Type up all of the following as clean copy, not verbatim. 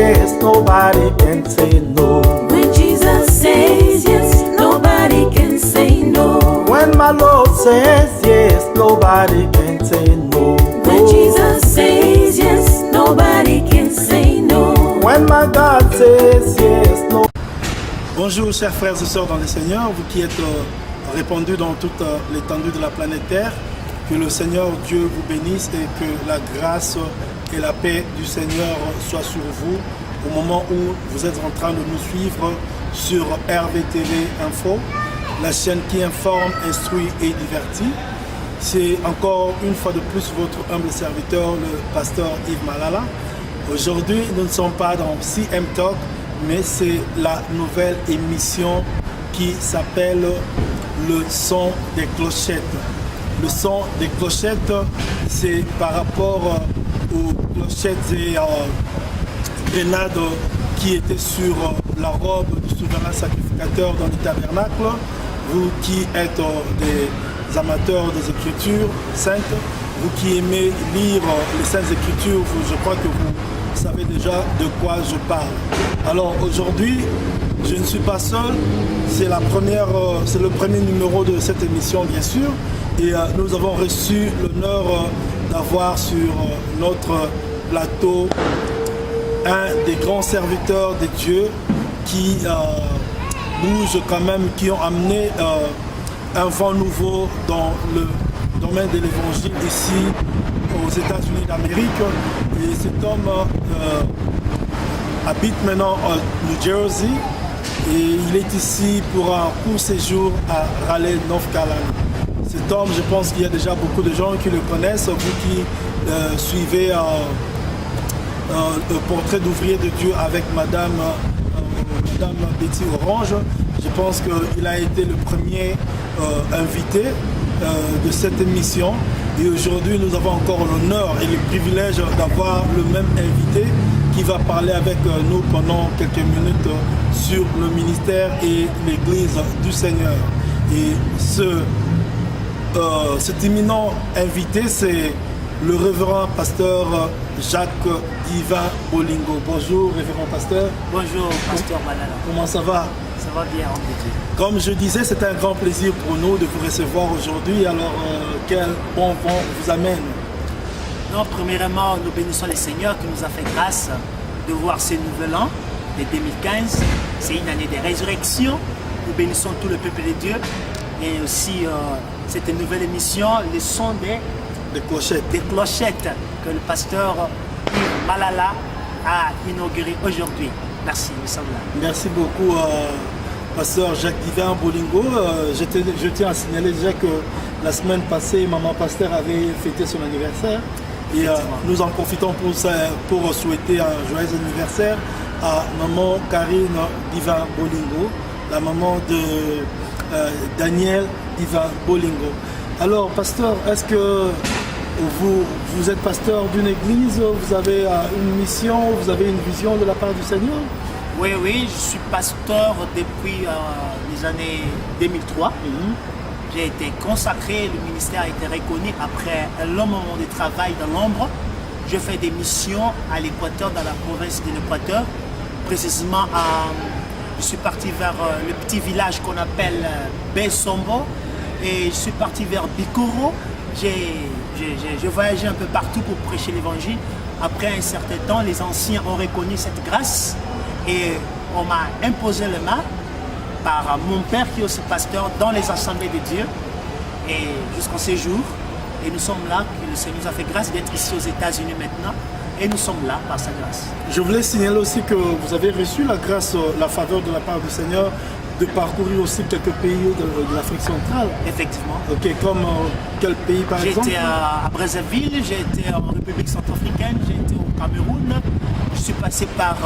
yes, nobody can say no. When Jesus says yes, nobody can say no. When my Lord says yes, nobody can say no. When Jesus says yes, nobody can say no. When my God says yes, no. Bonjour chers frères et sœurs dans le Seigneur, vous qui êtes répandus dans toute l'étendue de la planète Terre. Que le Seigneur Dieu vous bénisse et que la grâce et la paix du Seigneur soient sur vous au moment où vous êtes en train de nous suivre sur RVTV Info, la chaîne qui informe, instruit et divertit. C'est encore une fois de plus votre humble serviteur, le pasteur Yves Malala. Aujourd'hui, nous ne sommes pas dans CM Talk, mais c'est la nouvelle émission qui s'appelle Le son des clochettes. Le son des clochettes, c'est par rapport aux clochettes et grenades qui étaient sur la robe du souverain sacrificateur dans le tabernacle. Vous qui êtes des amateurs des Écritures saintes, vous qui aimez lire les Saintes Écritures, je crois que vous savez déjà de quoi je parle. Alors aujourd'hui, je ne suis pas seul, c'est le premier numéro de cette émission bien sûr. Et nous avons reçu l'honneur d'avoir sur notre plateau un des grands serviteurs de Dieu qui bougent quand même, qui ont amené un vent nouveau dans le domaine de l'évangile ici aux États-Unis d'Amérique. Et cet homme habite maintenant au New Jersey et il est ici pour un court séjour à Raleigh, North Carolina. Cet homme, je pense qu'il y a déjà beaucoup de gens qui le connaissent. Vous qui suivez le portrait d'ouvrier de Dieu avec Madame Betty Orange, je pense qu'il a été le premier invité de cette émission. Et aujourd'hui, nous avons encore l'honneur et le privilège d'avoir le même invité qui va parler avec nous pendant quelques minutes sur le ministère et l'Église du Seigneur. Et cet éminent invité, c'est le révérend pasteur Jacques Divin Bolingo. Bonjour, révérend pasteur. Bonjour, pasteur Malala. Comment ça va? Ça va bien, en Dieu. Comme je disais, c'est un grand plaisir pour nous de vous recevoir aujourd'hui. Alors, quel bon vent vous amène? Non, premièrement, nous bénissons le Seigneur qui nous a fait grâce de voir ce nouvel an de 2015. C'est une année de résurrection. Nous bénissons tout le peuple de Dieu. Et aussi cette nouvelle émission, le son des clochettes que le pasteur Malala a inauguré aujourd'hui. Merci, nous sommes là. Merci beaucoup, pasteur Jacques Divin Bolingo. Je tiens à signaler déjà que la semaine passée, maman pasteur avait fêté son anniversaire. Et nous en profitons pour souhaiter un joyeux anniversaire à maman Karine Divin Bolingo, la maman de Daniel Divin Bolingo. Alors, pasteur, est-ce que vous êtes pasteur d'une église, vous avez une mission, vous avez une vision de la part du Seigneur? Oui, je suis pasteur depuis les années 2003. J'ai été consacré, le ministère a été reconnu après un long moment de travail dans l'ombre. Je fais des missions à l'Équateur, dans la province de l'Équateur. Précisément, je suis parti vers le petit village qu'on appelle Besombo et je suis parti vers Bikoro. J'ai voyagé un peu partout pour prêcher l'évangile. Après un certain temps, les anciens ont reconnu cette grâce et on m'a imposé le main par mon père qui est aussi pasteur dans les assemblées de Dieu et jusqu'en ce jour. Et nous sommes là, que le Seigneur nous a fait grâce d'être ici aux États-Unis maintenant et nous sommes là par sa grâce. Je voulais signaler aussi que vous avez reçu la grâce, la faveur de la part du Seigneur de parcourir aussi quelques pays de l'Afrique centrale. Effectivement. Ok, comme quel pays par exemple? J'ai été à Brazzaville, j'ai été en République centrafricaine, j'ai été au Cameroun, je suis passé par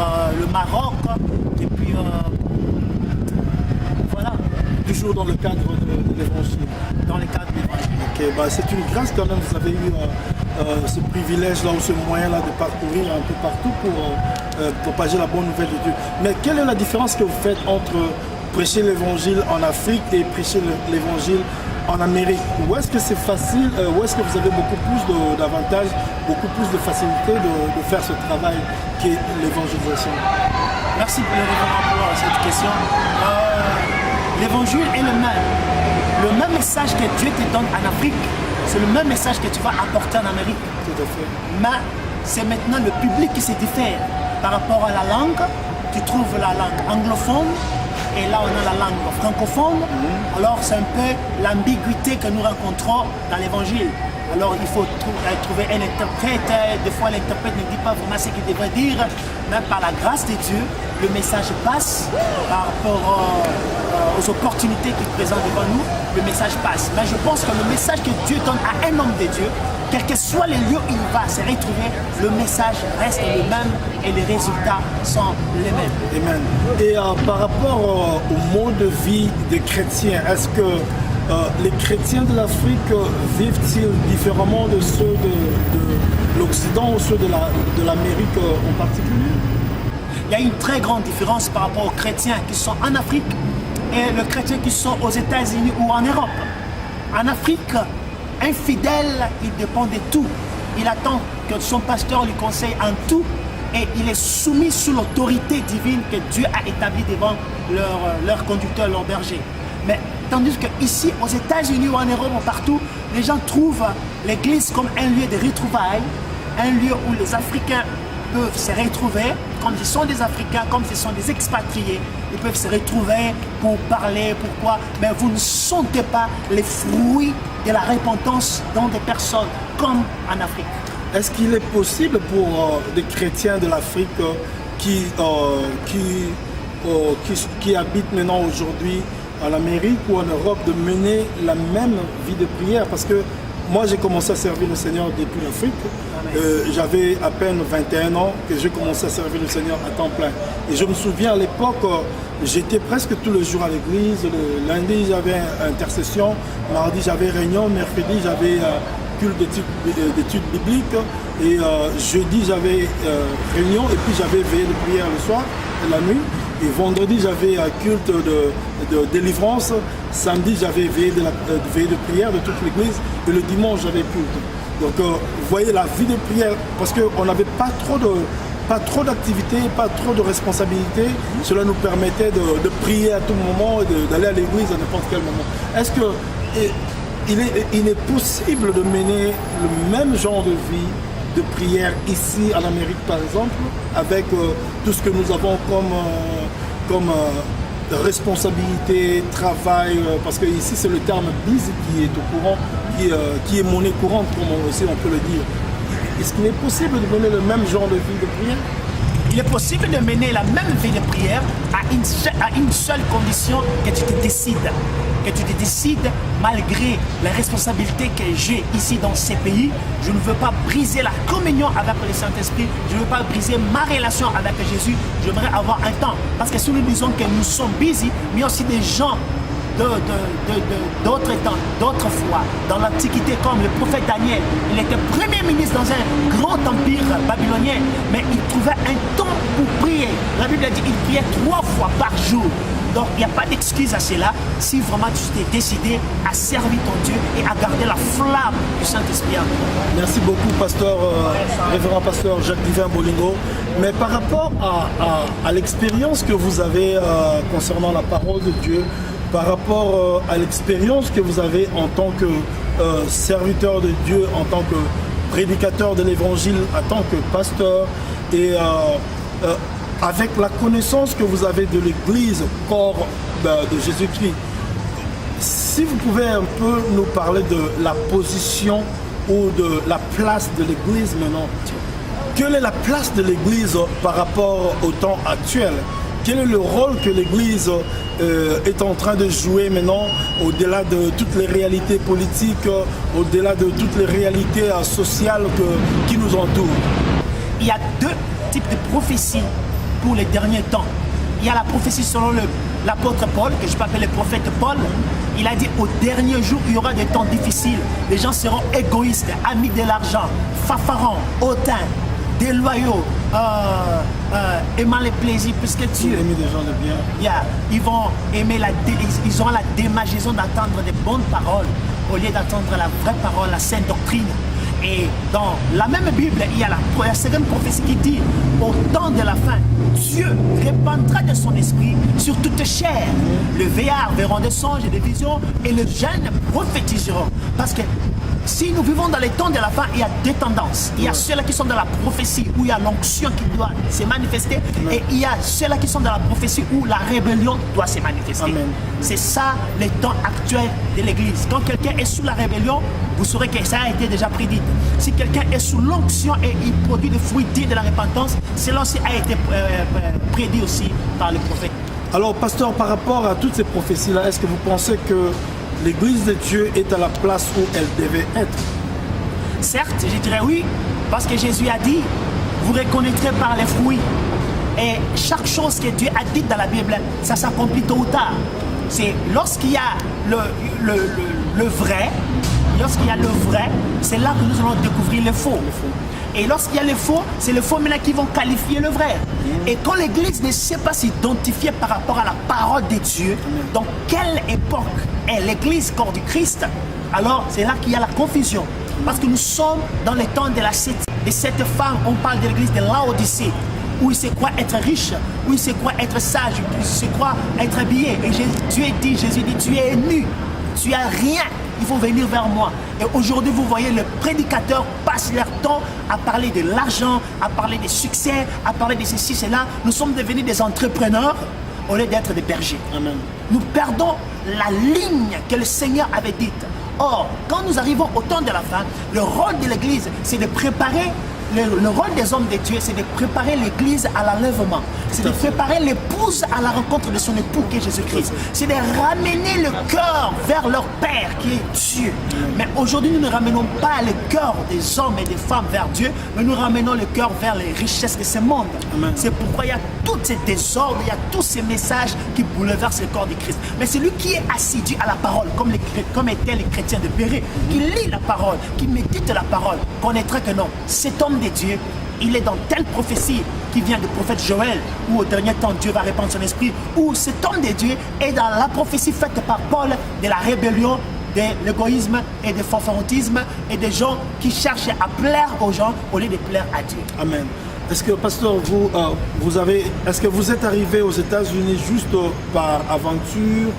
le Maroc et puis voilà. Toujours dans le cadre de l'évangile. Dans le cadre de l'évangile. Ok, bah c'est une grâce quand même, vous avez eu ce privilège-là ou ce moyen-là de parcourir un peu partout pour propager la bonne nouvelle de Dieu. Mais quelle est la différence que vous faites entre prêcher l'évangile en Afrique et prêcher l'évangile en Amérique, où est-ce que c'est facile, où est-ce que vous avez beaucoup plus d'avantages, beaucoup plus de facilité de faire ce travail qui est l'évangélisation? Merci pour le révérend pour cette question. L'évangile est le même. Le même message que Dieu te donne en Afrique, c'est le même message que tu vas apporter en Amérique. Tout à fait. Mais c'est maintenant le public qui se diffère par rapport à la langue. Tu trouves la langue anglophone et là on a la langue francophone. Alors c'est un peu l'ambiguïté que nous rencontrons dans l'évangile. Alors il faut trouver un interprète. Des fois l'interprète ne dit pas vraiment ce qu'il devrait dire. Mais par la grâce de Dieu, le message passe par rapport aux opportunités qu'il présente devant nous. Le message passe. Mais je pense que le message que Dieu donne à un homme de Dieu, quel que soit les lieux où il va se retrouver, le message reste le même et les résultats sont les mêmes. Amen. Et par rapport au mode de vie des chrétiens, est-ce que les chrétiens de l'Afrique vivent-ils différemment de ceux de l'Occident ou ceux de l'Amérique en particulier? Il y a une très grande différence par rapport aux chrétiens qui sont en Afrique et les chrétiens qui sont aux États-Unis ou en Europe. En Afrique, un fidèle, il dépend de tout. Il attend que son pasteur lui conseille en tout et il est soumis sous l'autorité divine que Dieu a établie devant leur conducteur, leur berger. Mais tandis qu'ici, aux États-Unis ou en Europe, partout, les gens trouvent l'église comme un lieu de retrouvailles, un lieu où les Africains peuvent se retrouver, comme ce sont des Africains, comme ce sont des expatriés, ils peuvent se retrouver pour parler, pourquoi, mais vous ne sentez pas les fruits de la repentance dans des personnes comme en Afrique. Est-ce qu'il est possible pour des chrétiens de l'Afrique qui habitent maintenant aujourd'hui en Amérique ou en Europe de mener la même vie de prière? Parce que moi j'ai commencé à servir le Seigneur depuis l'Afrique. J'avais à peine 21 ans que j'ai commencé à servir le Seigneur à temps plein. Et je me souviens à l'époque, j'étais presque tous les jours à l'église. Le lundi j'avais intercession, mardi j'avais réunion, mercredi j'avais culte d'études bibliques et jeudi j'avais réunion et puis j'avais veillée de prière le soir et la nuit. Et vendredi, j'avais un culte de délivrance. Samedi, j'avais veillé de prière de toute l'église. Et le dimanche, j'avais culte. Donc, vous voyez, la vie de prière, parce qu'on n'avait pas trop d'activités, pas trop de responsabilités. Cela nous permettait de prier à tout moment et d'aller à l'église à n'importe quel moment. Est-ce qu'il est possible de mener le même genre de vie de prière ici en Amérique par exemple, avec tout ce que nous avons comme responsabilité, travail, parce que ici c'est le terme busy qui est au courant, qui est monnaie courante, comme aussi on peut le dire. Est-ce qu'il est possible de mener le même genre de vie de prière? Il est possible de mener la même vie de prière à une seule condition, que tu te décides. Que tu te décides, malgré les responsabilités que j'ai ici dans ces pays, je ne veux pas briser la communion avec le Saint-Esprit, je ne veux pas briser ma relation avec Jésus, j'aimerais avoir un temps. Parce que si nous disons que nous sommes busy, mais il y a aussi des gens d'autres temps, d'autres fois, dans l'Antiquité, comme le prophète Daniel, il était premier ministre dans un grand empire babylonien, mais il trouvait un temps pour prier. La Bible dit qu'il priait 3 fois par jour. Donc il n'y a pas d'excuse à cela si vraiment tu t'es décidé à servir ton Dieu et à garder la flamme du Saint-Esprit. Merci beaucoup, pasteur, révérend pasteur Jacques Divin Bolingo. Mais par rapport à l'expérience que vous avez concernant la parole de Dieu, par rapport à l'expérience que vous avez en tant que serviteur de Dieu, en tant que prédicateur de l'évangile, en tant que pasteur, et avec la connaissance que vous avez de l'Église, corps de Jésus-Christ, si vous pouvez un peu nous parler de la position ou de la place de l'Église maintenant. Quelle est la place de l'Église par rapport au temps actuel? Quel est le rôle que l'Église est en train de jouer maintenant, au-delà de toutes les réalités politiques, au-delà de toutes les réalités sociales qui nous entourent? Il y a 2 types de prophéties pour les derniers temps. Il y a la prophétie selon l'apôtre Paul, que je peux appeler le prophète Paul. Il a dit au dernier jour, il y aura des temps difficiles. Les gens seront égoïstes, amis de l'argent, fanfarons, hautains, déloyaux, aimant les plaisirs plus que Dieu. Aimer des gens de bien. Yeah. Ils vont aimer ils auront la démangeaison d'attendre des bonnes paroles au lieu d'attendre la vraie parole, la sainte doctrine. Et dans la même Bible, il y a la seconde prophétie qui dit, au temps de la fin, Dieu répandra de son esprit sur toute chair. Le vieillard verront des songes et des visions et les jeunes prophétiseront. Parce que si nous vivons dans les temps de la fin, il y a deux tendances. Il y a ceux-là qui sont dans la prophétie où il y a l'onction qui doit se manifester. Et il y a ceux-là qui sont dans la prophétie où la rébellion doit se manifester. C'est ça le temps actuel de l'Église. Quand quelqu'un est sous la rébellion, vous saurez que ça a été déjà prédit. Si quelqu'un est sous l'onction et il produit des fruits dignes de la repentance, cela aussi a été prédit aussi par le prophète. Alors, pasteur, par rapport à toutes ces prophéties-là, est-ce que vous pensez que l'Église de Dieu est à la place où elle devait être? Certes, je dirais oui, parce que Jésus a dit, vous reconnaîtrez par les fruits. Et chaque chose que Dieu a dite dans la Bible, ça s'accomplit tôt ou tard. C'est lorsqu'il y a le vrai, c'est là que nous allons découvrir le faux. Et lorsqu'il y a le faux, c'est le faux maintenant qui vont qualifier le vrai. Et quand l'Église ne sait pas s'identifier par rapport à la parole de Dieu, dans quelle époque est l'Église corps du Christ, alors c'est là qu'il y a la confusion. Parce que nous sommes dans le temps de cette femme, on parle de l'Église de Laodicée, où il sait quoi être riche, où il sait quoi être sage, où il sait quoi être habillé. Et Jésus dit, tu es nu, tu as rien. Il faut venir vers moi. Et aujourd'hui, vous voyez, les prédicateurs passent leur temps à parler de l'argent, à parler des succès, à parler de ceci, cela. Nous sommes devenus des entrepreneurs au lieu d'être des bergers. Amen. Nous perdons la ligne que le Seigneur avait dite. Or, quand nous arrivons au temps de la fin, le rôle de l'Église, c'est de préparer, le rôle des hommes de Dieu, c'est de préparer l'Église à l'enlèvement. C'est de préparer l'épouse à la rencontre de son époux qui est Jésus-Christ. C'est de ramener le cœur vers leur Père qui est Dieu. Mais aujourd'hui, nous ne ramenons pas le cœur des hommes et des femmes vers Dieu, mais nous ramenons le cœur vers les richesses de ce monde. C'est pourquoi il y a tout ce désordre, il y a tous ces messages qui bouleversent le corps du Christ. Mais celui qui est assidu à la parole, comme étaient les chrétiens de Béret, qui lit la parole, qui médite la parole, connaîtra que non, cet homme de Dieu, il est dans telle prophétie qui vient du prophète Joël, où au dernier temps Dieu va répandre son esprit, où cet homme de Dieu est dans la prophétie faite par Paul de la rébellion, de l'égoïsme et du fanfarontisme et des gens qui cherchent à plaire aux gens au lieu de plaire à Dieu. Amen. Est-ce que, pasteur, est-ce que vous êtes arrivé aux États-Unis juste par aventure,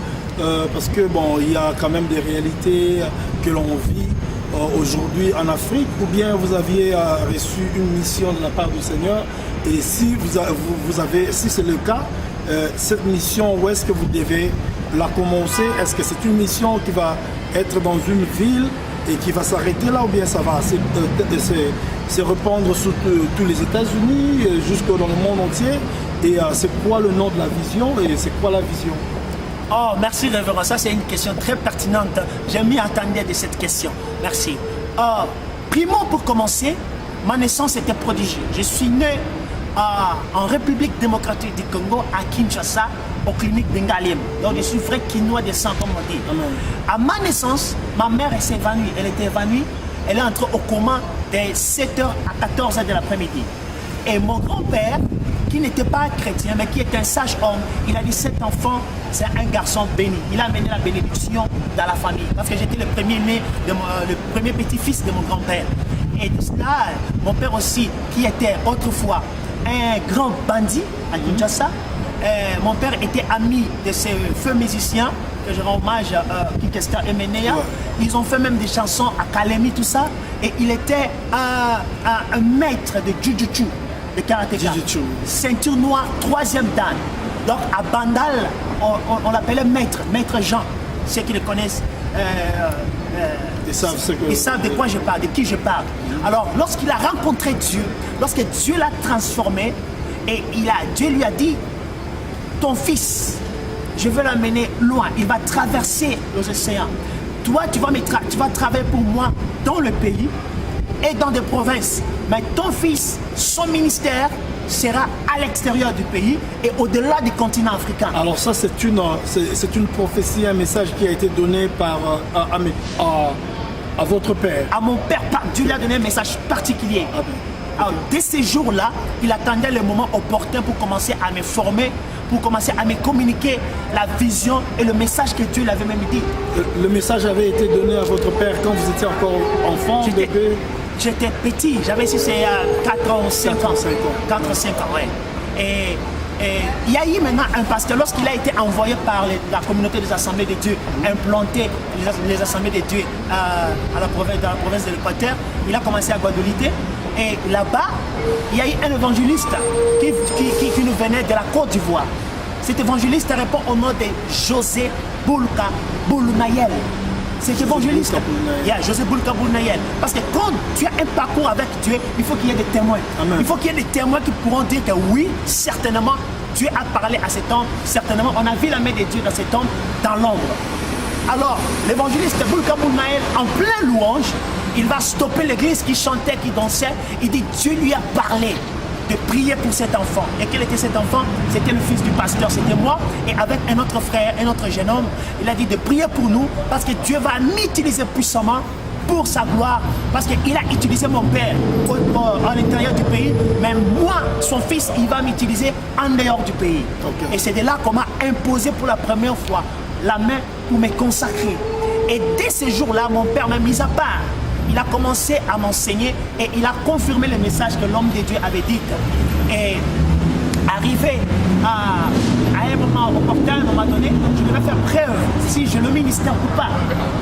parce que bon, il y a quand même des réalités que l'on vit aujourd'hui en Afrique, ou bien vous aviez reçu une mission de la part du Seigneur, et si si c'est le cas, cette mission, où est-ce que vous devez la commencer? Est-ce que c'est une mission qui va être dans une ville et qui va s'arrêter là, ou bien ça va se répandre sur tous les États-Unis, jusque dans le monde entier? Et c'est quoi le nom de la vision, et c'est quoi la vision? Oh, merci révérend, ça c'est une question très pertinente. J'ai m'y attendais de cette question. Merci. Primo, pour commencer, ma naissance était prodigieuse. Je suis né en République démocratique du Congo, à Kinshasa, aux cliniques d'Ngaliem. Donc je suis vrai Quinois de sang, comme on dit. Amen. À ma naissance, ma mère s'est évanouie. Elle était évanouie, elle est entrée au coma de 7h à 14h de l'après-midi. Et mon grand-père, qui n'était pas chrétien, mais qui était un sage homme, il a dit, cet enfant, c'est un garçon béni. Il a amené la bénédiction dans la famille. Parce que j'étais le premier petit-fils de mon grand-père. Et de cela, mon père aussi, qui était autrefois un grand bandit à Kinshasa, mon père était ami de ces feux musiciens, que je rends hommage à Kikesta et Menea. Ils ont fait même des chansons à Kalemi, tout ça. Et il était un maître de Jujutsu, de karatéka. Ceinture noire, 3e dan. Donc à Bandal, on l'appelait maître Jean. Ceux qui le connaissent, ils savent de quoi je parle, de qui je parle. Alors lorsqu'il a rencontré Dieu, lorsque Dieu l'a transformé, et Dieu lui a dit, ton fils, je veux l'amener loin, il va traverser les océans. Toi, tu vas travailler pour moi dans le pays et dans des provinces. Mais ton fils, son ministère sera à l'extérieur du pays et au-delà du continent africain. Alors ça, c'est une prophétie, un message qui a été donné par à votre père. À mon père, Dieu lui a donné un message particulier. Alors, dès ces jours-là, il attendait le moment opportun pour commencer à me former, pour commencer à me communiquer la vision et le message que Dieu l'avait même dit. Le message avait été donné à votre père quand vous étiez encore enfant, bébé? J'étais petit, j'avais 4 ans, 5 ans. 4 ou 5 ans, ouais. Et il y a eu maintenant un pasteur, lorsqu'il a été envoyé par la communauté des Assemblées de Dieu, implanter les Assemblées de Dieu dans la province de l'Équateur, il a commencé à Guadeloupe. Et là-bas, il y a eu un évangéliste qui nous venait de la Côte d'Ivoire. Cet évangéliste répond au nom de José Boulka Boulunayel. Cet évangéliste, José Boulka Boulunayel. Parce que quand tu as un parcours avec Dieu, il faut qu'il y ait des témoins. Amen. Il faut qu'il y ait des témoins qui pourront dire que oui, certainement, Dieu a parlé à cet homme. Certainement, on a vu la main de Dieu dans cet homme dans l'ombre. Alors, l'évangéliste Boulka Boulunayel, en plein louange, il va stopper l'église qui chantait, qui dansait. Il dit, Dieu lui a parlé de prier pour cet enfant. Et quel était cet enfant? C'était le fils du pasteur, c'était moi. Et avec un autre frère, un autre jeune homme, il a dit de prier pour nous parce que Dieu va m'utiliser puissamment pour sa gloire. Parce qu'il a utilisé mon père à l'intérieur du pays. Mais moi, son fils, il va m'utiliser en dehors du pays. Okay. Et c'est de là qu'on m'a imposé pour la première fois la main pour me consacrer. Et dès ce jour-là, mon père m'a mis à part. Il a commencé à m'enseigner et il a confirmé le message que l'homme de Dieu avait dit. Et arrivé à un moment opportun, à un moment donné, je devais faire preuve si je le ministère ou pas.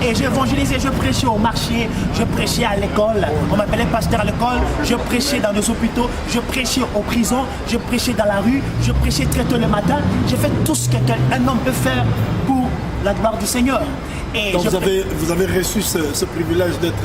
Et j'évangélisais, je prêchais au marché, je prêchais à l'école, on m'appelait pasteur à l'école, je prêchais dans les hôpitaux, je prêchais aux prisons, je prêchais dans la rue, je prêchais très tôt le matin. J'ai fait tout ce qu'un homme peut faire pour la gloire du Seigneur. Et donc vous avez reçu ce privilège d'être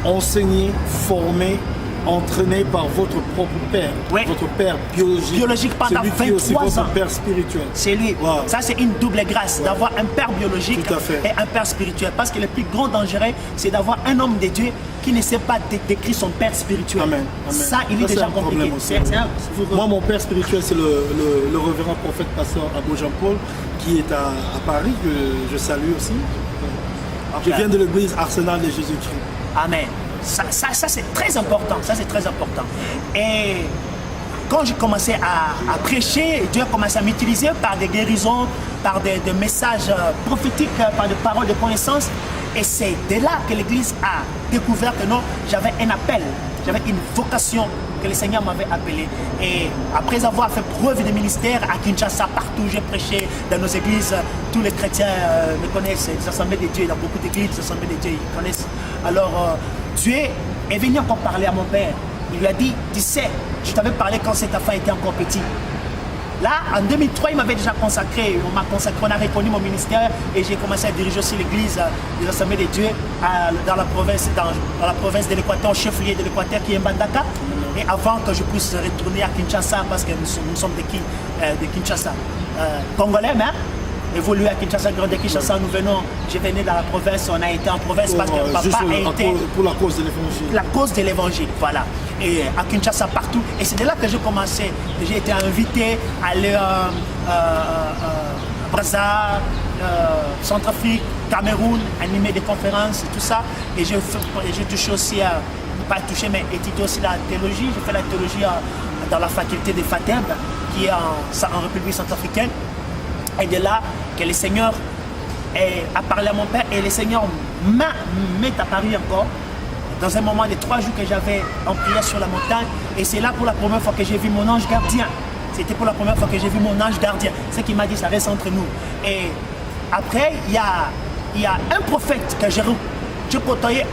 enseigné, formé, entraîné par votre propre père, oui. Votre père biologique pendant 23 ans. Qui est aussi votre père spirituel. C'est lui. Wow. Ça, c'est une double grâce, ouais. D'avoir un père biologique et un père spirituel. Parce que le plus grand danger, c'est d'avoir un homme de Dieu qui ne sait pas décrire son père spirituel. Amen. Amen. Ça, il est déjà compliqué. Moi, mon père spirituel, c'est le révérend prophète pasteur Abou Jean-Paul, qui est à Paris, que je salue aussi. Okay. Je viens de l'église Arsenal de Jésus-Christ. Amen. Ça c'est très important. Ça, c'est très important. Et quand j'ai commencé à prêcher, Dieu a commencé à m'utiliser par des guérisons, par des messages prophétiques, par des paroles de connaissance. Et c'est de là que l'Église a découvert que non, j'avais un appel, j'avais une vocation que le Seigneur m'avait appelé. Et après avoir fait preuve de ministère à Kinshasa, partout j'ai prêché dans nos églises, tous les chrétiens me connaissent, les assemblées de Dieu, dans beaucoup d'églises, les assemblées de Dieu, ils connaissent. Alors Dieu est venu encore parler à mon père. Il lui a dit, tu sais, je t'avais parlé quand cet enfant était encore petit. Là, en 2003, il m'avait déjà consacré, on m'a consacré, on a reconnu mon ministère et j'ai commencé à diriger aussi l'église des Assemblées de Dieu dans la province de l'Équateur, chef-lieu de l'Équateur qui est Mbandaka. Et avant que je puisse retourner à Kinshasa, parce que nous sommes de Kinshasa, Congolais, mais évolué à Kinshasa, de Kinshasa, je venais dans la province, on a été en province parce que papa a été... Pour la cause de l'évangile. La cause de l'évangile, voilà. Et à Kinshasa, partout. Et c'est de là que j'ai commencé. J'ai été invité à aller à Brazza, Centrafrique, Cameroun, animer des conférences et tout ça. Et j'ai touché aussi, pas touché, mais étudié aussi la théologie. J'ai fait la théologie dans la faculté de FATEB, qui est en République centrafricaine. Et de là que le Seigneur a parlé à mon père et le Seigneur m'est apparu encore dans un moment de 3 jours que j'avais en prière sur la montagne. Et c'est là pour la première fois que j'ai vu mon ange gardien. C'était pour la première fois que j'ai vu mon ange gardien. Ce qui m'a dit, ça reste entre nous. Et après, il y a un prophète que j'ai côtoyé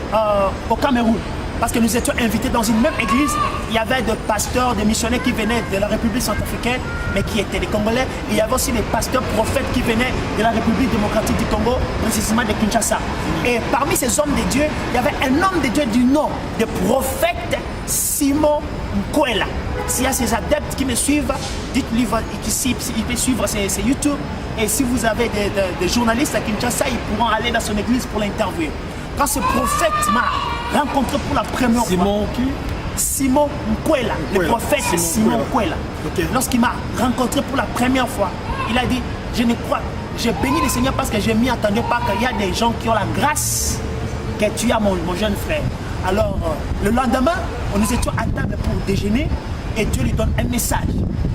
au Cameroun. Parce que nous étions invités dans une même église. Il y avait des pasteurs, des missionnaires qui venaient de la République centrafricaine, mais qui étaient des Congolais. Il y avait aussi des pasteurs prophètes qui venaient de la République démocratique du Congo, précisément de Kinshasa. Et parmi ces hommes de Dieu, il y avait un homme de Dieu du nom de prophète Simon Nkwela. S'il y a ces adeptes qui me suivent, dites-lui qu'il peut suivre ses YouTube. Et si vous avez des journalistes à Kinshasa, ils pourront aller dans son église pour l'interviewer. Quand ce prophète m'a rencontré pour la première fois. Simon Nkwela, le prophète Simon Nkwela. Okay. Lorsqu'il m'a rencontré pour la première fois, il a dit, je bénis le Seigneur parce que je ne m'y attendais pas qu'il y a des gens qui ont la grâce que tu as mon jeune frère. Alors, le lendemain, nous étions à table pour déjeuner et Dieu lui donne un message.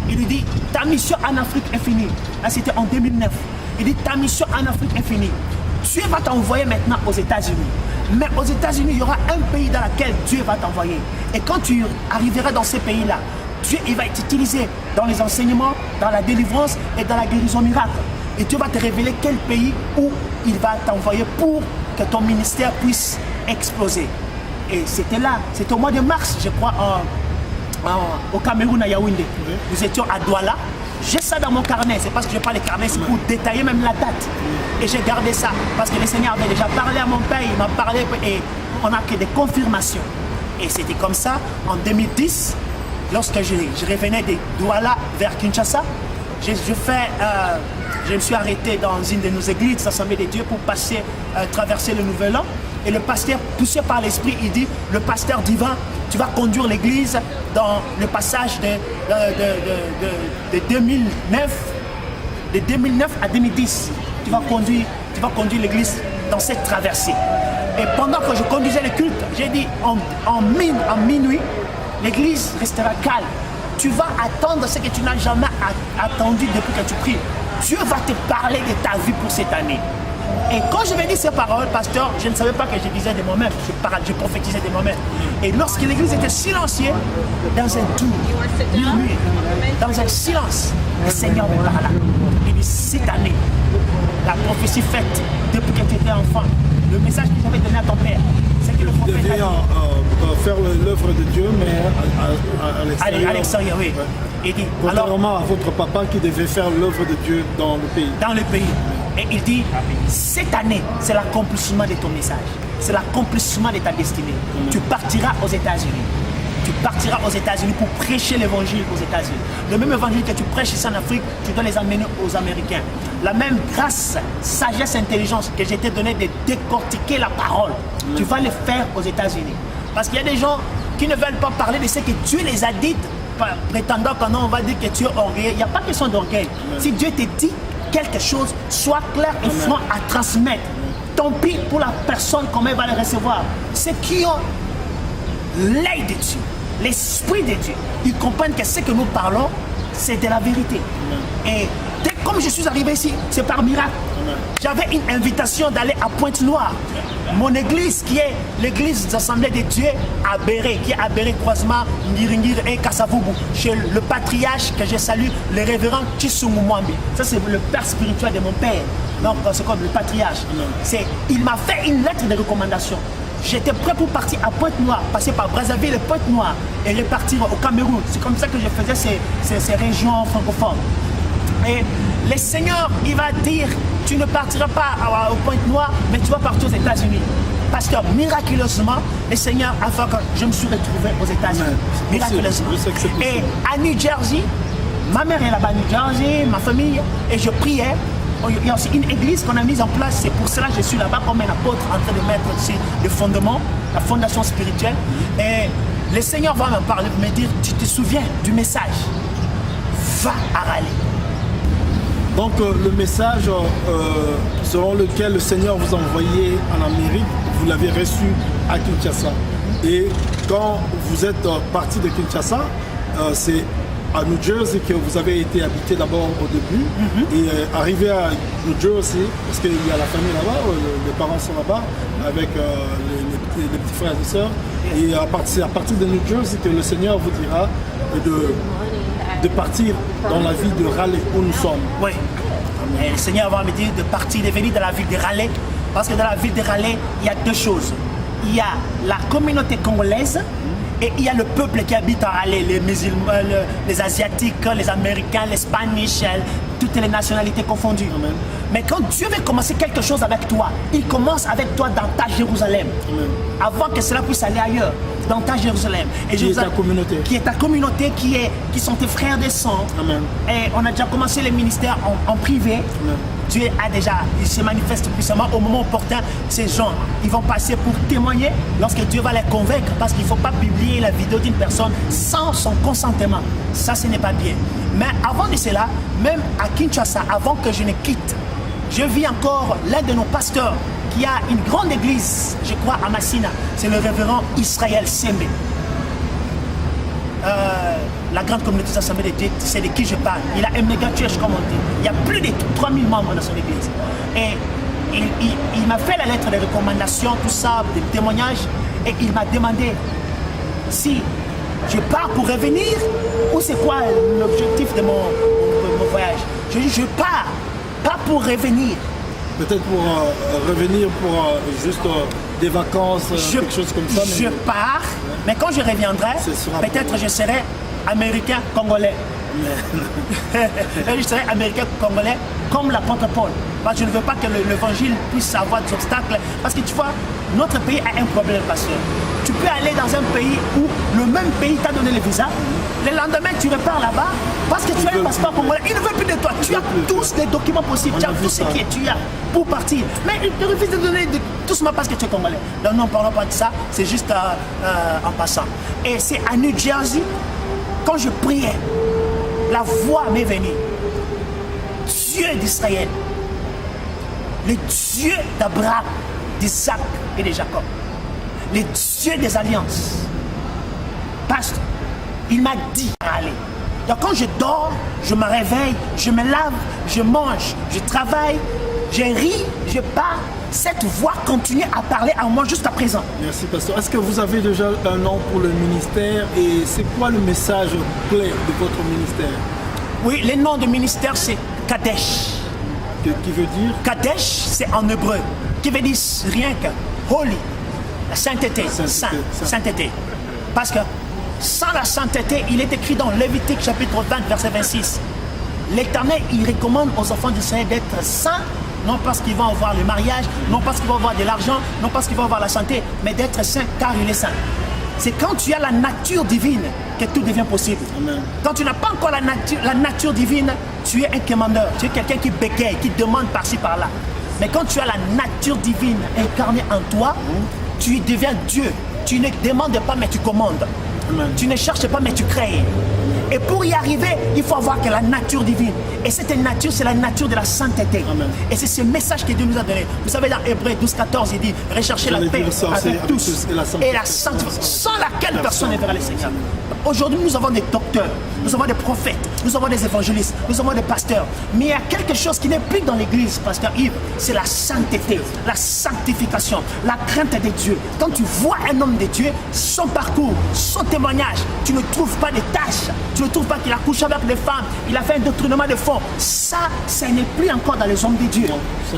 Il lui dit, ta mission en Afrique est finie. Là, c'était en 2009. Il dit, ta mission en Afrique est finie. Dieu va t'envoyer maintenant aux États-Unis. Mais aux États-Unis, il y aura un pays dans lequel Dieu va t'envoyer. Et quand tu arriveras dans ces pays-là, Dieu il va t'utiliser dans les enseignements, dans la délivrance et dans la guérison miracle. Et Dieu va te révéler quel pays où il va t'envoyer pour que ton ministère puisse exploser. Et c'était là, c'était au mois de mars, je crois, au Cameroun, à Yaoundé. Nous étions à Douala. J'ai ça dans mon carnet, c'est parce que je n'ai pas les carnets, c'est pour détailler même la date. Et j'ai gardé ça, parce que le Seigneur avait déjà parlé à mon père, il m'a parlé et on a que des confirmations. Et c'était comme ça, en 2010, lorsque je revenais de Douala vers Kinshasa, je me suis arrêté dans une de nos églises, l'Assemblée de Dieu, pour traverser le Nouvel An. Et le pasteur, poussé par l'Esprit, il dit, le pasteur divin, tu vas conduire l'église dans le passage de 2009 à 2010. Tu vas conduire l'église dans cette traversée. Et pendant que je conduisais le culte, j'ai dit, en minuit, l'église restera calme. Tu vas attendre ce que tu n'as jamais attendu depuis que tu pries. Dieu va te parler de ta vie pour cette année. Et quand je vais dire ces paroles, pasteur, je ne savais pas que je disais de moi-même, je prophétisais de moi-même. Et lorsque l'église était silencieuse, dans un doux murmure, dans un silence, le Seigneur me parla. Il dit, cette année, la prophétie faite depuis que tu étais enfant, le message que j'avais donné à ton père, c'est que le prophète devait faire l'œuvre de Dieu, mais à l'extérieur. À l'extérieur, oui. Ouais. Il dit, contrairement à votre papa qui devait faire l'œuvre de Dieu dans le pays. Dans le pays. Et il dit, cette année, c'est l'accomplissement de ton message. C'est l'accomplissement de ta destinée. Tu partiras aux États-Unis. Tu partiras aux États-Unis pour prêcher l'évangile aux États-Unis. Le même évangile que tu prêches ici en Afrique, tu dois les amener aux Américains. La même grâce, sagesse, intelligence que j'ai été donnée de décortiquer la parole, tu vas le faire aux États-Unis. Parce qu'il y a des gens qui ne veulent pas parler de ce que Dieu les a dit, prétendant qu'on on va dire que tu es orgueilleux. Il n'y a pas question d'orgueil. Si Dieu te dit quelque chose, sois clair et franc à transmettre. Tant pis pour la personne, comment elle va le recevoir. Ceux qui ont l'œil de Dieu, l'esprit de Dieu, ils comprennent que ce que nous parlons, c'est de la vérité. Et comme je suis arrivé ici, c'est par miracle. J'avais une invitation d'aller à Pointe-Noire. Mon église, qui est l'église des Assemblées de Dieu à Béré, qui est à Béré, croisement Ngiringir et Kasavubu, chez le patriarche que je salue, le révérend Chisungu Mwambi. Ça, c'est le père spirituel de mon père. Donc, c'est comme le patriarche. Il m'a fait une lettre de recommandation. J'étais prêt pour partir à Pointe-Noire, passer par Brazzaville et Pointe-Noire et repartir au Cameroun. C'est comme ça que je faisais ces régions francophones. Et le Seigneur, il va dire, tu ne partiras pas au Pointe-Noire, mais tu vas partir aux États-Unis. Parce que miraculeusement, le Seigneur a fait que je me suis retrouvé aux États-Unis. Miraculeusement. Et à New Jersey, ma mère est là-bas à New Jersey, ma famille, et je priais. Il y a aussi une église qu'on a mise en place, c'est pour cela que je suis là-bas comme un apôtre en train de mettre aussi le fondement, la fondation spirituelle. Et le Seigneur va me parler, me dire, tu te souviens du message, va à Raleigh. Donc le message selon lequel le Seigneur vous a envoyé en Amérique, vous l'avez reçu à Kinshasa. Et quand vous êtes parti de Kinshasa, c'est à New Jersey que vous avez été habité d'abord au début. Et arrivé à New Jersey, parce qu'il y a la famille là-bas, les parents sont là-bas, avec les petits frères et sœurs. Et à partir de New Jersey que le Seigneur vous dira de partir dans la ville de Raleigh où nous sommes. Oui. Et le Seigneur va me dire de partir, de venir dans la ville de Raleigh. Parce que dans la ville de Raleigh, il y a deux choses. Il y a la communauté congolaise et il y a le peuple qui habite à Raleigh, les musulmans, les Asiatiques, les Américains, les Spanish, toutes les nationalités confondues. Amen. Mais quand Dieu veut commencer quelque chose avec toi, il commence avec toi dans ta Jérusalem. Amen. Avant que cela puisse aller ailleurs, dans ta Jérusalem. Et qui est ta communauté. Qui est ta communauté, qui sont tes frères de sang. Amen. Et on a déjà commencé le ministère en privé. Amen. Dieu il se manifeste puissamment au moment opportun. Ces gens, ils vont passer pour témoigner lorsque Dieu va les convaincre, parce qu'il ne faut pas publier la vidéo d'une personne sans son consentement. Ça, ce n'est pas bien. Mais avant de cela, même à Kinshasa, avant que je ne quitte, je vis encore l'un de nos pasteurs qui a une grande église, je crois, à Massina. C'est le révérend Israël Sembe. La grande communauté des Assemblées de Dieu, c'est de qui je parle. Il a un méga church, comme on dit. Il y a plus de 3000 membres dans son église. Et il m'a fait la lettre de recommandation, tout ça, des témoignages. Et il m'a demandé si je pars pour revenir ou c'est quoi l'objectif de mon voyage. Je dis, je pars, pas pour revenir. Peut-être pour revenir pour juste des vacances, quelque chose comme ça. Je pars, mais quand je reviendrai, peut-être je serai américain-congolais. Je serai américain-congolais comme l'apôtre Paul. Parce que je ne veux pas que l'évangile puisse avoir des obstacles. Parce que tu vois, notre pays a un problème, pasteur. Tu peux aller dans un pays où le même pays t'a donné le visa. Le lendemain, tu repars là-bas parce que tu as un passeport congolais. Il ne veut plus de toi. Tu as tous les documents possibles. Tu as tout ce qui tu as pour partir. Mais il te refuse de donner tout seulement parce que tu es congolais. Donc, non, parlons pas de ça. C'est juste en passant. Et c'est à New Jersey, quand je priais, la voix m'est venue. Dieu d'Israël, le Dieu d'Abraham, d'Isaac et de Jacob, le Dieu des alliances. Pasteur, il m'a dit allez. Donc quand je dors, je me réveille, je me lave, je mange, je travaille, je ris, je pars. Cette voix continue à parler à moi jusqu'à présent. Merci, pasteur. Est-ce que vous avez déjà un nom pour le ministère et c'est quoi le message clé de votre ministère? Oui, le nom du ministère c'est Kadesh. Qui veut dire? Kadesh, c'est en hébreu, qui veut dire rien que holy, la sainteté, sainteté. Parce que sans la sainteté, il est écrit dans Lévitique chapitre 20, verset 26. L'Éternel, il recommande aux enfants d'Israël d'être saints, non parce qu'ils vont avoir le mariage, non parce qu'ils vont avoir de l'argent, non parce qu'ils vont avoir la santé, mais d'être saint car il est saint. C'est quand tu as la nature divine que tout devient possible. Amen. Quand tu n'as pas encore la nature divine, tu es un commandeur, tu es quelqu'un qui bégaye, qui demande par-ci par-là. Mais quand tu as la nature divine incarnée en toi, tu deviens Dieu. Tu ne demandes pas mais tu commandes. Amen. Tu ne cherches pas mais tu crées. Et pour y arriver, il faut avoir que la nature divine. Et cette nature, c'est la nature de la sainteté. Amen. Et c'est ce message que Dieu nous a donné. Vous savez, dans Hébreux 12, 14, il dit recherchez la paix avec tous et la sainteté, sans laquelle personne ne verra le Seigneur. Aujourd'hui, nous avons des docteurs, nous avons des prophètes, nous avons des évangélistes, nous avons des pasteurs. Mais il y a quelque chose qui n'est plus dans l'église, pasteur Yves, c'est la sainteté, la sanctification, la crainte de Dieu. Quand tu vois un homme de Dieu, son parcours, son témoignage, tu ne trouves pas de tâches, tu ne trouves pas qu'il a couché avec des femmes, il a fait un doctrinement de fond. Ça n'est plus encore dans les hommes de Dieu.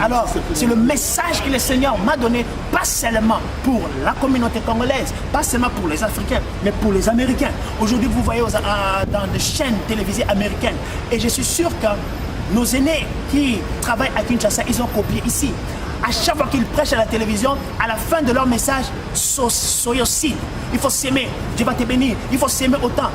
Alors, c'est le message que le Seigneur m'a donné, pas seulement pour la communauté congolaise, pas seulement pour les Africains, mais pour les Américains. Aujourd'hui, vous voyez dans des chaînes télévisées américaines. Et je suis sûr que nos aînés qui travaillent à Kinshasa, ils ont copié ici. À chaque fois qu'ils prêchent à la télévision, à la fin de leur message, soyez aussi. Il faut s'aimer. Dieu va te bénir. Il faut s'aimer autant.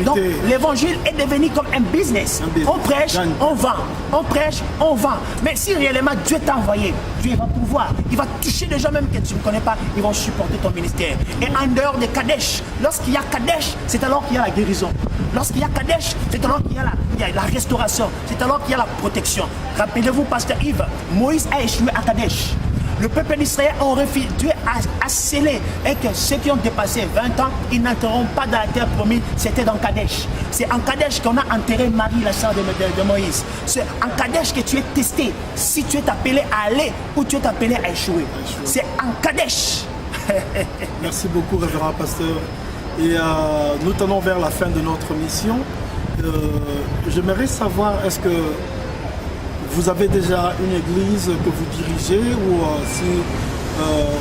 Donc, l'évangile est devenu comme un business. On prêche, on vend. On prêche, on vend. Mais si réellement Dieu t'a envoyé, Dieu va pouvoir. Il va toucher des gens même que tu ne connais pas. Ils vont supporter ton ministère. Et en dehors de Kadesh, lorsqu'il y a Kadesh, c'est alors qu'il y a la guérison. Lorsqu'il y a Kadesh, c'est alors qu'il y a la restauration. C'est alors qu'il y a la protection. Rappelez-vous, pasteur Yves, Moïse a échoué à Kadesh. Le peuple d'Israël a refusé. Dieu a scellé et que ceux qui ont dépassé 20 ans, ils n'entreront pas dans la terre promise. C'était dans Kadesh. C'est en Kadesh qu'on a enterré Marie, la sœur de Moïse. C'est en Kadesh que tu es testé. Si tu es appelé à aller ou tu es appelé à échouer. C'est en Kadesh. Merci beaucoup, révérend pasteur. Et nous tenons vers la fin de notre mission. J'aimerais savoir, est-ce que vous avez déjà une église que vous dirigez ou si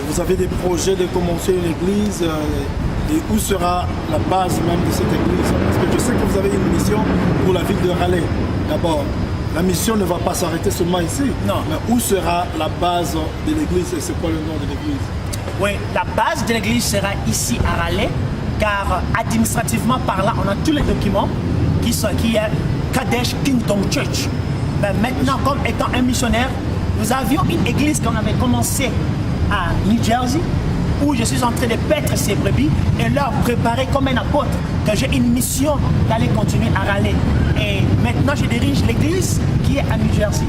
vous avez des projets de commencer une église et où sera la base même de cette église? Parce que je sais que vous avez une mission pour la ville de Raleigh. D'abord, la mission ne va pas s'arrêter seulement ici. Non. Mais où sera la base de l'église et c'est quoi le nom de l'église? Oui, la base de l'église sera ici à Raleigh, car administrativement parlant, on a tous les documents qui est Kadesh Kingdom Church. Ben maintenant, comme étant un missionnaire, nous avions une église qu'on avait commencé à New Jersey, où je suis en train de paître ces brebis et leur préparer comme un apôtre que j'ai une mission d'aller continuer à Raleigh. Et maintenant, je dirige l'église qui est à New Jersey.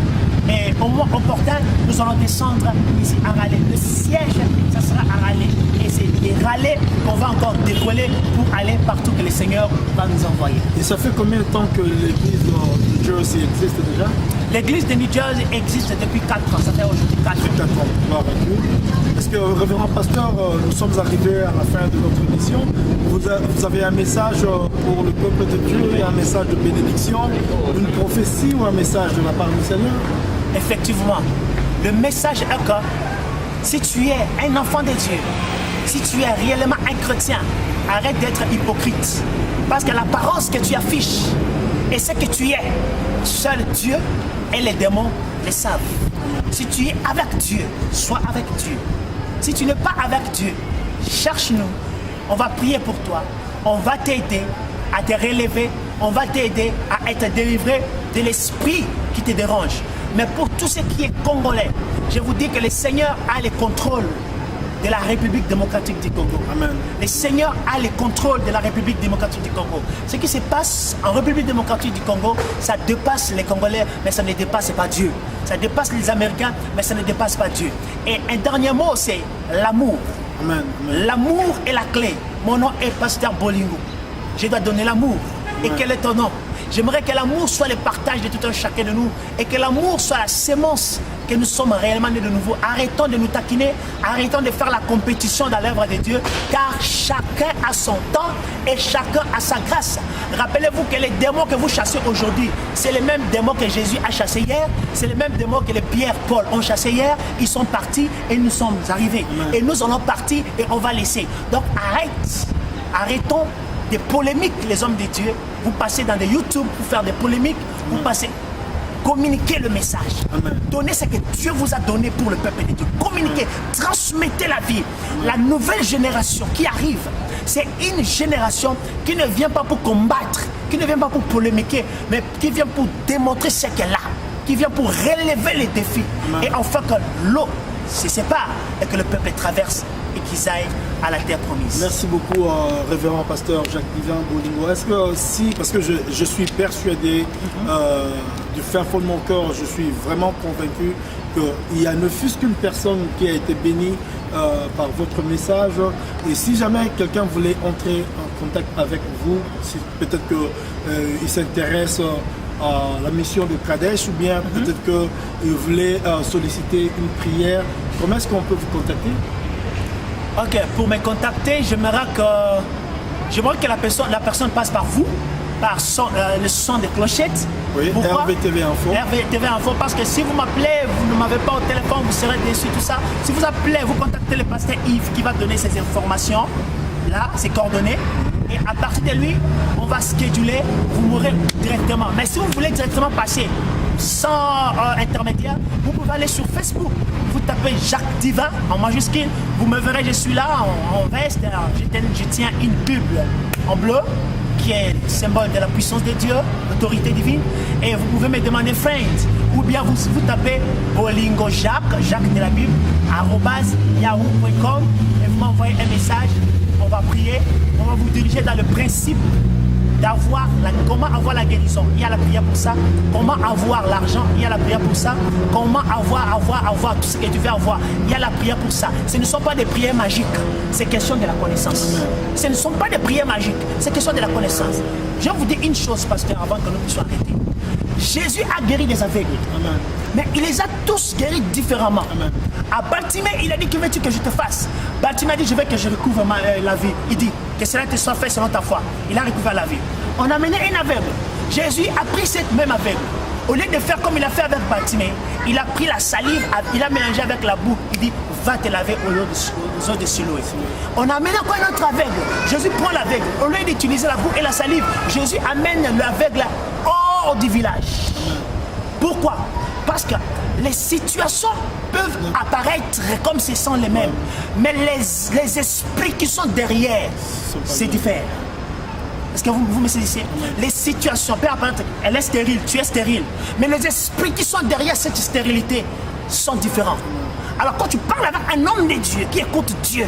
Et au moment opportun, nous allons descendre ici à Raleigh. Le siège, ça sera à Raleigh. Et c'est des Raleigh qu'on va encore décoller pour aller partout que le Seigneur va nous envoyer. Et ça fait combien de temps que l'église de New Jersey existe déjà? L'église de New Jersey existe depuis 4 ans. Ça fait aujourd'hui 4 ans. 4 ans. Gloire à Dieu. Est-ce que, révérend pasteur, nous sommes arrivés à la fin de notre émission. Vous avez un message pour le peuple de Dieu et un message de bénédiction, une prophétie ou un message de la part du Seigneur? Effectivement, le message est que si tu es un enfant de Dieu, si tu es réellement un chrétien, arrête d'être hypocrite. Parce que l'apparence que tu affiches et ce que tu es, seul Dieu et les démons le savent. Si tu es avec Dieu, sois avec Dieu. Si tu n'es pas avec Dieu, cherche-nous. On va prier pour toi. On va t'aider à te relever. On va t'aider à être délivré de l'esprit qui te dérange. Mais pour tout ce qui est congolais, je vous dis que le Seigneur a le contrôle de la République démocratique du Congo. Amen. Le Seigneur a le contrôle de la République démocratique du Congo. Ce qui se passe en République démocratique du Congo, ça dépasse les Congolais, mais ça ne dépasse pas Dieu. Ça dépasse les Américains, mais ça ne dépasse pas Dieu. Et un dernier mot, c'est l'amour. Amen. Amen. L'amour est la clé. Mon nom est Pasteur Bolingo. Je dois donner l'amour. Et quel est ton nom? J'aimerais que l'amour soit le partage de tout un chacun de nous et que l'amour soit la sémence que nous sommes réellement nés de nouveau. Arrêtons de nous taquiner, arrêtons de faire la compétition dans l'œuvre de Dieu, car chacun a son temps et chacun a sa grâce. Rappelez-vous que les démons que vous chassez aujourd'hui, c'est les mêmes démons que Jésus a chassés hier, c'est les mêmes démons que les Pierre, Paul ont chassés hier. Ils sont partis et nous sommes arrivés. Et nous allons partir et on va laisser. Donc arrêtons des polémiques, les hommes de Dieu. Vous passez dans des YouTube pour faire des polémiques, vous passez. Communiquez le message. Amen. Donnez ce que Dieu vous a donné pour le peuple de Dieu. Communiquez, transmettez la vie. La nouvelle génération qui arrive, c'est une génération qui ne vient pas pour combattre, qui ne vient pas pour polémiquer, mais qui vient pour démontrer ce qu'elle a, qui vient pour relever les défis. Amen. Et enfin que l'eau se sépare et que le peuple traverse et qu'ils aillent à la terre promise. Merci beaucoup, révérend pasteur Jacques-Yvan Bolingo. Est-ce que si, parce que je suis persuadé du fin fond de mon cœur, je suis vraiment convaincu qu'il y a ne fût-ce qu'une personne qui a été bénie par votre message. Et si jamais quelqu'un voulait entrer en contact avec vous, si peut-être qu'il s'intéresse à la mission de Kadesh ou bien peut-être qu'il voulait solliciter une prière, comment est-ce qu'on peut vous contacter? Ok, pour me contacter, j'aimerais que la personne passe par vous, par le son des clochettes. Oui, Pourquoi? RVTV Info. RVTV Info, parce que si vous m'appelez, vous ne m'avez pas au téléphone, vous serez déçu, tout ça. Si vous appelez, vous contactez le pasteur Yves qui va donner ces informations, là, ses coordonnées. Et à partir de lui, on va scheduler, vous m'aurez directement. Mais si vous voulez directement passer sans intermédiaire, vous pouvez aller sur Facebook. Vous tapez Jacques Divin en majuscule, vous me verrez, je suis là en veste, je tiens une Bible en bleu qui est le symbole de la puissance de Dieu, l'autorité divine, et vous pouvez me demander friend, ou bien vous tapez Bolingo Jacques de la Bible, @yahoo.com, et vous m'envoyez un message, on va prier, on va vous diriger dans le principe d'avoir comment avoir la guérison, il y a la prière pour ça. Comment avoir l'argent, il y a la prière pour ça. Comment avoir tout ce que tu veux avoir, il y a la prière pour ça. Ce ne sont pas des prières magiques, c'est question de la connaissance. Ce ne sont pas des prières magiques, c'est question de la connaissance. Je vais vous dire une chose, pasteur, avant que nous puissions arrêter. Jésus a guéri des aveugles. Amen. Mais il les a tous guéris différemment. Amen. À Baltimée, il a dit, que veux-tu que je te fasse? Baltimée a dit, je veux que je recouvre la vie. Il dit, que cela te soit fait selon ta foi. Il a recouvert la vie. On a mené un aveugle. Jésus a pris cette même aveugle. Au lieu de faire comme il a fait avec Baltimée, il a pris la salive, il a mélangé avec la boue. Il dit, va te laver aux eaux de Siloé. On a amené encore un autre aveugle. Jésus prend l'aveugle. Au lieu d'utiliser la boue et la salive, Jésus amène l'aveugle hors du village. Pourquoi? Parce que les situations peuvent apparaître comme ce sont les mêmes. Mais les esprits qui sont derrière, c'est différent. Est-ce que vous me saisissez? Les situations peuvent apparaître, elle est stérile, tu es stérile. Mais les esprits qui sont derrière cette stérilité sont différents. Alors quand tu parles avec un homme de Dieu qui écoute Dieu,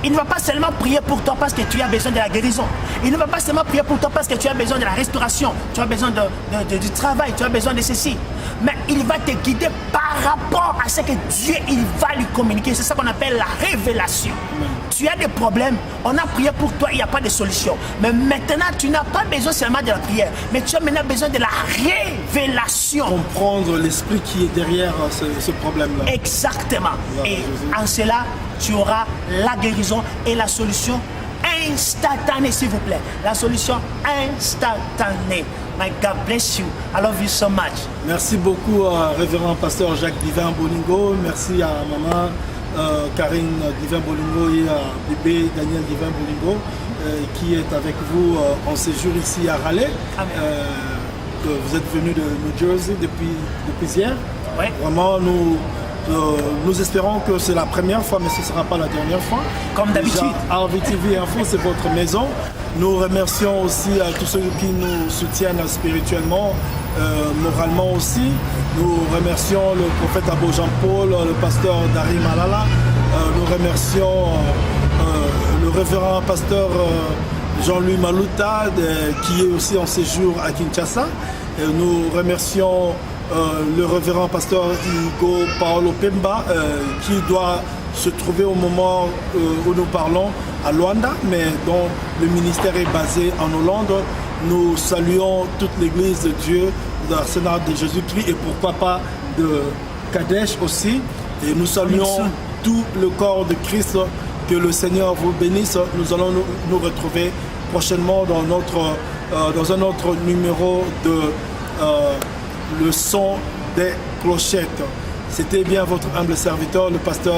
Il ne va pas seulement prier pour toi parce que tu as besoin de la guérison. Il ne va pas seulement prier pour toi parce que tu as besoin de la restauration, tu as besoin du travail, tu as besoin de ceci. Mais il va te guider par rapport à ce que Dieu il va lui communiquer. C'est ça qu'on appelle la révélation. Tu as des problèmes, on a prié pour toi, il n'y a pas de solution. Mais maintenant, tu n'as pas besoin seulement de la prière, mais tu as maintenant besoin de la révélation. Comprendre l'esprit qui est derrière ce problème-là. Exactement. Voilà, Et Jésus. en cela, tu auras la guérison et la solution instantanée, s'il vous plaît. La solution instantanée. My God bless you. I love you so much. Merci beaucoup révérend pasteur Jacques Divin Bolingo. Merci à maman Karine Divin Bolingo et à bébé Daniel Divin Bolingo qui est avec vous en séjour ici à Raleigh. Vous êtes venu de New Jersey depuis hier. Ouais. Vraiment, nous espérons que c'est la première fois, mais ce ne sera pas la dernière fois. Comme d'habitude. RVTV Info, c'est votre maison. Nous remercions aussi tous ceux qui nous soutiennent spirituellement, moralement aussi. Nous remercions le prophète Abo Jean-Paul, le pasteur Dari Malala. Nous remercions le révérend pasteur Jean-Louis Malouta, qui est aussi en séjour à Kinshasa. Nous remercions le révérend pasteur Hugo Paolo Pemba, qui doit se trouver au moment où nous parlons à Luanda, mais dont le ministère est basé en Hollande. Nous saluons toute l'église de Dieu, d'Arsenal de Jésus-Christ et pourquoi pas de Kadesh aussi. Et nous saluons tout le corps de Christ. Que le Seigneur vous bénisse. Nous allons nous retrouver prochainement dans un autre numéro de le son des clochettes. C'était bien votre humble serviteur, le pasteur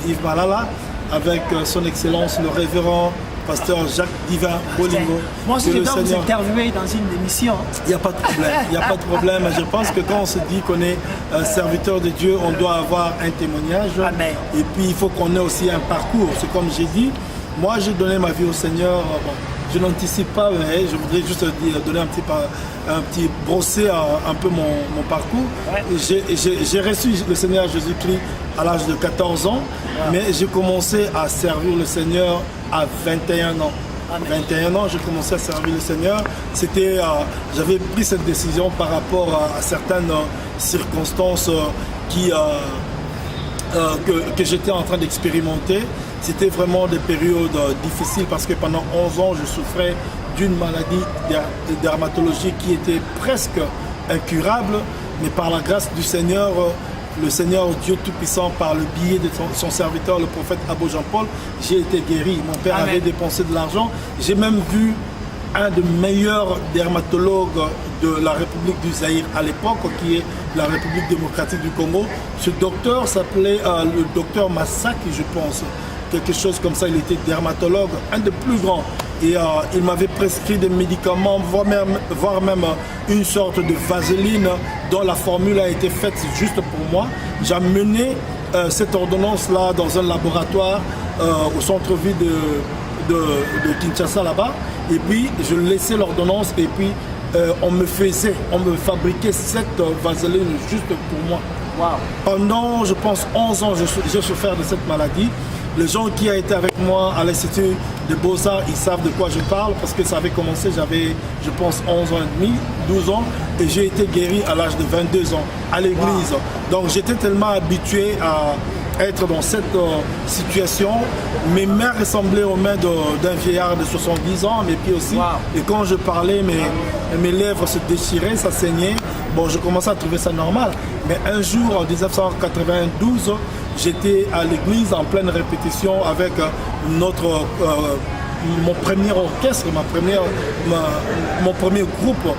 Yves Malala, avec son excellence, le révérend pasteur Jacques Divin Bolingo. Moi aussi, je dois vous interviewer dans une émission. Il n'y a pas de problème, il n'y a pas de problème. Je pense que quand on se dit qu'on est serviteur de Dieu, on doit avoir un témoignage. Amen. Et puis, il faut qu'on ait aussi un parcours. C'est comme j'ai dit, moi, j'ai donné ma vie au Seigneur. Bon, je n'anticipe pas, mais je voudrais juste donner un petit brosser un peu mon parcours. Ouais. J'ai reçu le Seigneur Jésus-Christ à l'âge de 14 ans, mais j'ai commencé à servir le Seigneur à 21 ans. Amen. 21 ans, j'ai commencé à servir le Seigneur. J'avais pris cette décision par rapport à certaines circonstances que j'étais en train d'expérimenter. C'était vraiment des périodes difficiles parce que pendant 11 ans, je souffrais d'une maladie dermatologique qui était presque incurable, mais par la grâce du Seigneur, le Seigneur Dieu Tout-Puissant, par le biais de son serviteur, le prophète Abo Jean-Paul, j'ai été guéri. Mon père Amen. avait dépensé de l'argent. J'ai même vu un des meilleurs dermatologues de la République du Zaïre à l'époque, qui est la République démocratique du Congo. Ce docteur s'appelait le docteur Massaki, je pense. Quelque chose comme ça, il était dermatologue, un des plus grands. Et il m'avait prescrit des médicaments, voire même une sorte de vaseline dont la formule a été faite juste pour moi. J'ai amené cette ordonnance-là dans un laboratoire au centre-ville de Kinshasa là-bas. Et puis, je laissais l'ordonnance et puis on me fabriquait cette vaseline juste pour moi. Wow. Pendant, je pense, 11 ans, j'ai souffert de cette maladie. Les gens qui ont été avec moi à l'Institut des Beaux-Arts, ils savent de quoi je parle parce que ça avait commencé, j'avais, je pense, 11 ans et demi, 12 ans, et j'ai été guéri à l'âge de 22 ans à l'église. Wow. Donc j'étais tellement habitué à être dans cette situation. Mes mains ressemblaient aux mains d'un vieillard de 70 ans, mes pieds aussi. Wow. Et quand je parlais, mes lèvres se déchiraient, ça saignait. Bon, je commençais à trouver ça normal. Mais un jour, en 1992, j'étais à l'église en pleine répétition avec mon premier orchestre, mon premier groupe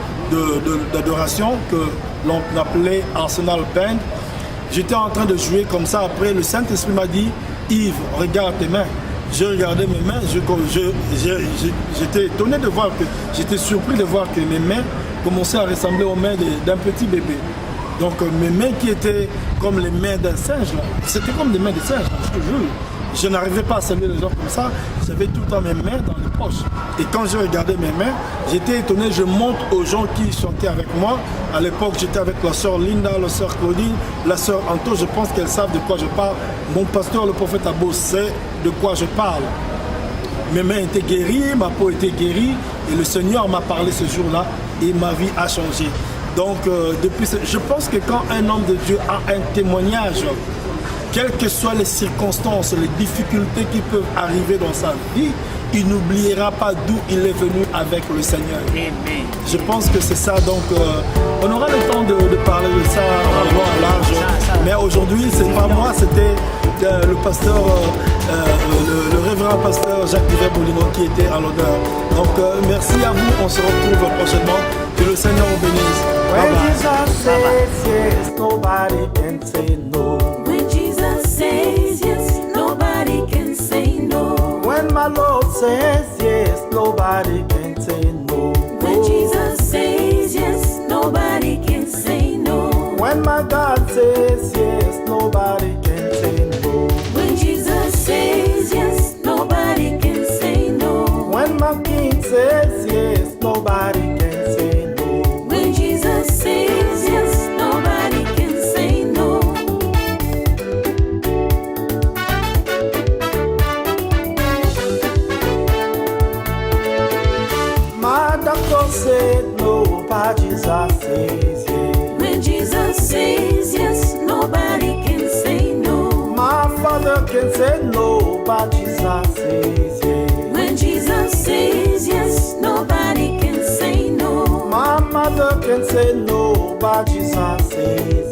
d'adoration que l'on appelait Arsenal Band. J'étais en train de jouer comme ça. Après, le Saint-Esprit m'a dit, Yves, regarde tes mains. J'ai regardé mes mains, j'étais étonné de voir j'étais surpris de voir que mes mains commençaient à ressembler aux mains d'un petit bébé. Donc mes mains qui étaient comme les mains d'un singe, c'était comme des mains de singe, je te jure. Je n'arrivais pas à saluer les gens comme ça, j'avais tout le temps mes mains dans les poches. Et quand j'ai regardé mes mains, j'étais étonné, je montre aux gens qui chantaient avec moi. À l'époque, j'étais avec la sœur Linda, la sœur Claudine, la sœur Anto, je pense qu'elles savent de quoi je parle. Mon pasteur, le prophète Abo, sait de quoi je parle. Mes mains étaient guéries, ma peau était guérie et le Seigneur m'a parlé ce jour-là et ma vie a changé. Donc je pense que quand un homme de Dieu a un témoignage, quelles que soient les circonstances, les difficultés qui peuvent arriver dans sa vie, il n'oubliera pas d'où il est venu avec le Seigneur. Amen. Je pense que c'est ça, donc on aura le temps de parler de ça en long en large. Mais aujourd'hui, c'est pas moi, c'était le pasteur, le révérend pasteur Jacques-Yves Boulino qui était à l'honneur. Donc merci à vous, on se retrouve prochainement. Que le Seigneur vous bénisse. When Bye bye. Jesus says yes, nobody can say no. When Jesus says yes, nobody can say no. When my Lord says yes, nobody can say no. When Jesus says yes, nobody can say no. When my God says yes, nobody can say no. When Jesus says yes, nobody can say no. When my King says yes, nobody can say no. When Jesus says yes, nobody can say no. My doctor said no, but Jesus says yes. When Jesus says yes, nobody can say no. My father can say no, but Jesus says yes. When Jesus says yes, nobody can say no. My mother can say no, but Jesus says